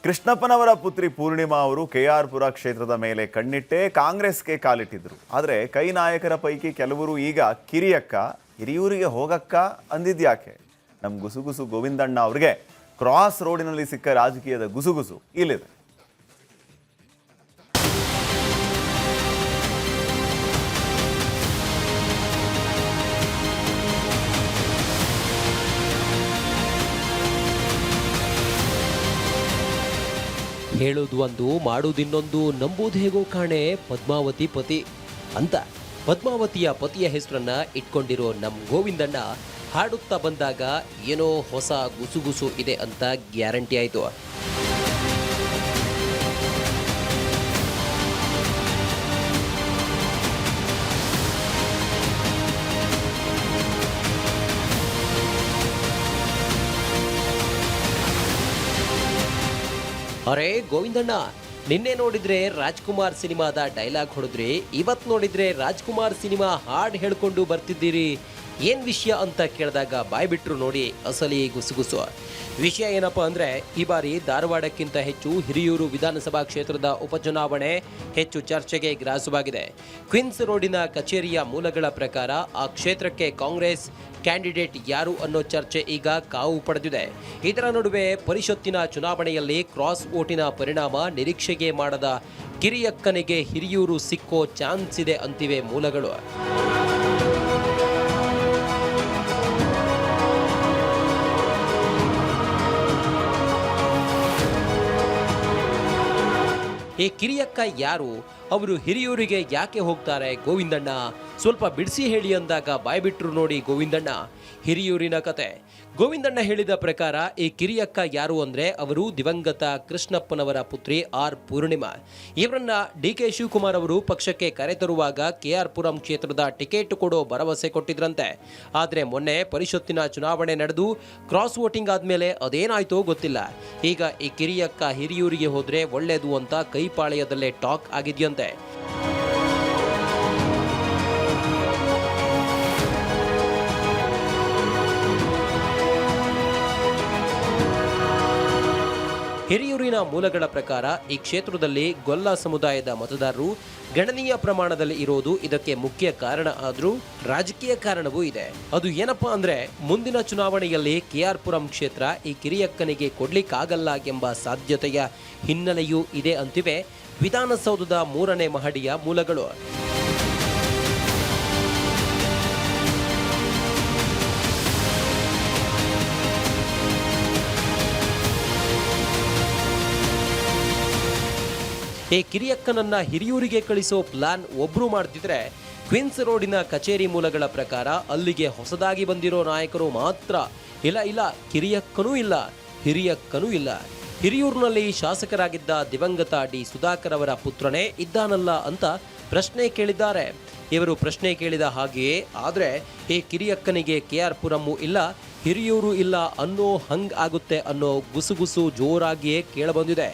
ಕೃಷ್ಣಪ್ಪನವರ ಪುತ್ರಿ ಪೂರ್ಣಿಮಾ ಅವರು KR ಪುರ ಕ್ಷೇತ್ರದ ಮೇಲೆ ಕಣ್ಣಿಟ್ಟೇ ಕಾಂಗ್ರೆಸ್ಗೆ ಕಾಲಿಟ್ಟಿದ್ರು. ಆದರೆ ಕೈ ನಾಯಕರ ಪೈಕಿ ಕೆಲವರು ಈಗ ಕಿರಿಯಕ್ಕ ಹಿರಿಯೂರಿಗೆ ಹೋಗಕ್ಕ ಅಂದಿದ್ಯಾಕೆ? ನಮ್ಮ ಗುಸುಗುಸು ಗೋವಿಂದಣ್ಣ ಅವರಿಗೆ ಕ್ರಾಸ್ ರೋಡಿನಲ್ಲಿ ಸಿಕ್ಕ ರಾಜಕೀಯದ ಗುಸುಗುಸು ಇಲ್ಲಿದೆ. ಹೇಳೋದು ಒಂದು ಮಾಡೋದಿನ್ನೊಂದು, ನಂಬೋದು ಹೇಗೋ ಕಾಣೆ ಪದ್ಮಾವತಿ ಪತಿ ಅಂತ ಪದ್ಮಾವತಿಯ ಪತಿಯ ಹೆಸರನ್ನ ಇಟ್ಕೊಂಡಿರೋ ನಮ್ಮ ಗೋವಿಂದಣ್ಣ ಹಾಡುತ್ತಾ ಬಂದಾಗ ಏನೋ ಹೊಸ ಗುಸುಗುಸು ಇದೆ ಅಂತ ಗ್ಯಾರಂಟಿ ಆಯಿತು. ಅರೆ ಗೋವಿಂದಣ್ಣ, ನಿನ್ನೆ ನೋಡಿದ್ರೆ ರಾಜ್ಕುಮಾರ್ ಸಿನಿಮಾದ ಡೈಲಾಗ್ ಹೊಡೆದ್ರಿ, ಇವತ್ತು ನೋಡಿದ್ರೆ ರಾಜ್ಕುಮಾರ್ ಸಿನಿಮಾ ಹಾಡು ಹೇಳ್ಕೊಂಡು ಬರ್ತಿದ್ದೀರಿ, ಏನು ವಿಷಯ ಅಂತ ಕೇಳಿದಾಗ ಬಾಯ್ಬಿಟ್ರು ನೋಡಿ ಅಸಲಿ ಗುಸುಗುಸು. ವಿಷಯ ಏನಪ್ಪ ಅಂದರೆ, ಈ ಬಾರಿ ಧಾರವಾಡಕ್ಕಿಂತ ಹೆಚ್ಚು ಹಿರಿಯೂರು ವಿಧಾನಸಭಾ ಕ್ಷೇತ್ರದ ಉಪಚುನಾವಣೆ ಹೆಚ್ಚು ಚರ್ಚೆಗೆ ಗ್ರಾಸವಾಗಿದೆ. ಕ್ವೀನ್ಸ್ ರೋಡಿನ ಕಚೇರಿಯ ಮೂಲಗಳ ಪ್ರಕಾರ ಆ ಕ್ಷೇತ್ರಕ್ಕೆ ಕಾಂಗ್ರೆಸ್ ಕ್ಯಾಂಡಿಡೇಟ್ ಯಾರು ಅನ್ನೋ ಚರ್ಚೆ ಈಗ ಕಾವು ಪಡೆದಿದೆ. ಇದರ ನಡುವೆ ಪರಿಷತ್ತಿನ ಚುನಾವಣೆಯಲ್ಲಿ ಕ್ರಾಸ್ ವೋಟಿನ ಪರಿಣಾಮ ನಿರೀಕ್ಷೆಗೆ ಮಾಡದ ಕಿರಿಯಕ್ಕನಿಗೆ ಹಿರಿಯೂರು ಸಿಕ್ಕೋ ಚಾನ್ಸ್ ಇದೆ ಅಂತಿವೆ ಮೂಲಗಳು. ಈ ಕಿರಿಯಕ್ಕ ಯಾರು? ಅವರು ಹಿರಿಯೂರಿಗೆ ಯಾಕೆ ಹೋಗ್ತಾರೆ ಗೋವಿಂದಣ್ಣ? ಸ್ವಲ್ಪ ಬಿಡಿಸಿ ಹೇಳಿ ಅಂದಾಗ ಬಾಯ್ಬಿಟ್ರು ನೋಡಿ ಗೋವಿಂದಣ್ಣ. ಹಿರಿಯೂರಿನ ಕತೆ ಗೋವಿಂದಣ್ಣ ಹೇಳಿದ ಪ್ರಕಾರ ಈ ಕಿರಿಯಕ್ಕ ಯಾರು ಅಂದ್ರೆ ಅವರು ದಿವಂಗತ ಕೃಷ್ಣಪ್ಪನವರ ಪುತ್ರಿ ಪೂರ್ಣಿಮಾ. ಇವರನ್ನ DK ಶಿವಕುಮಾರ್ ಅವರು ಪಕ್ಷಕ್ಕೆ ಕರೆತರುವಾಗ KR ಪುರಂ ಕ್ಷೇತ್ರದ ಟಿಕೆಟ್ ಕೊಡೋ ಭರವಸೆ ಕೊಟ್ಟಿದ್ರಂತೆ. ಆದ್ರೆ ಮೊನ್ನೆ ಪರಿಷತ್ತಿನ ಚುನಾವಣೆ ನಡೆದು ಕ್ರಾಸ್ ವೋಟಿಂಗ್ ಆದ್ಮೇಲೆ ಅದೇನಾಯ್ತೋ ಗೊತ್ತಿಲ್ಲ. ಈಗ ಈ ಕಿರಿಯಕ್ಕ ಹಿರಿಯೂರಿಗೆ ಹೋದ್ರೆ ಒಳ್ಳೇದು ಅಂತ ಕೈಪಾಳ್ಯದಲ್ಲೇ ಟಾಕ್ ಆಗಿದೆಯಂತೆ. ಹಿರಿಯೂರಿನ ಮೂಲಗಳ ಪ್ರಕಾರ ಈ ಕ್ಷೇತ್ರದಲ್ಲಿ ಗೊಲ್ಲ ಸಮುದಾಯದ ಮತದಾರರು ಗಣನೀಯ ಪ್ರಮಾಣದಲ್ಲಿ ಇರೋದು ಇದಕ್ಕೆ ಮುಖ್ಯ ಕಾರಣ. ಆದರೂ ರಾಜಕೀಯ ಕಾರಣವೂ ಇದೆ. ಅದು ಏನಪ್ಪಾ ಅಂದ್ರೆ, ಮುಂದಿನ ಚುನಾವಣೆಯಲ್ಲಿ KR ಪುರಂ ಕ್ಷೇತ್ರ ಈ ಕಿರಿಯಕ್ಕನಿಗೆ ಕೊಡ್ಲಿಕ್ಕಾಗಲ್ಲ ಎಂಬ ಸಾಧ್ಯತೆಯ ಹಿನ್ನೆಲೆಯೂ ಇದೆ ಅಂತಿವೆ ವಿಧಾನಸೌಧದ 3ನೇ ಮಹಡಿಯ ಮೂಲಗಳು. ಈ ಕಿರಿಯಕ್ಕನನ್ನ ಹಿರಿಯೂರಿಗೆ ಕಳಿಸೋ ಪ್ಲಾನ್ ಒಬ್ರು ಮಾಡ್ತಿದ್ರೆ, ಕ್ವೀನ್ಸ್ ರೋಡಿನ ಕಚೇರಿ ಮೂಲಗಳ ಪ್ರಕಾರ ಅಲ್ಲಿಗೆ ಹೊಸದಾಗಿ ಬಂದಿರೋ ನಾಯಕರು ಮಾತ್ರ ಇಲ್ಲ ಕಿರಿಯಕ್ಕನೂ ಇಲ್ಲ, ಹಿರಿಯಕ್ಕನೂ ಇಲ್ಲ. ಹಿರಿಯೂರಿನಲ್ಲಿ ಶಾಸಕರಾಗಿದ್ದ ದಿವಂಗತ D ಸುಧಾಕರ್ ಅವರ ಪುತ್ರನೇ ಇದ್ದಾನಲ್ಲ ಅಂತ ಪ್ರಶ್ನೆ ಕೇಳಿದ್ದಾರೆ. ಇವರು ಪ್ರಶ್ನೆ ಕೇಳಿದ ಹಾಗೆಯೇ ಆದರೆ ಈ ಕಿರಿಯಕ್ಕನಿಗೆ KR ಪುರಮ್ಮು ಇಲ್ಲ, ಹಿರಿಯೂರು ಇಲ್ಲ ಅನ್ನೋ ಹಂಗ್ ಆಗುತ್ತೆ ಅನ್ನೋ ಗುಸುಗುಸು ಜೋರಾಗಿಯೇ ಕೇಳಬಂದಿದೆ.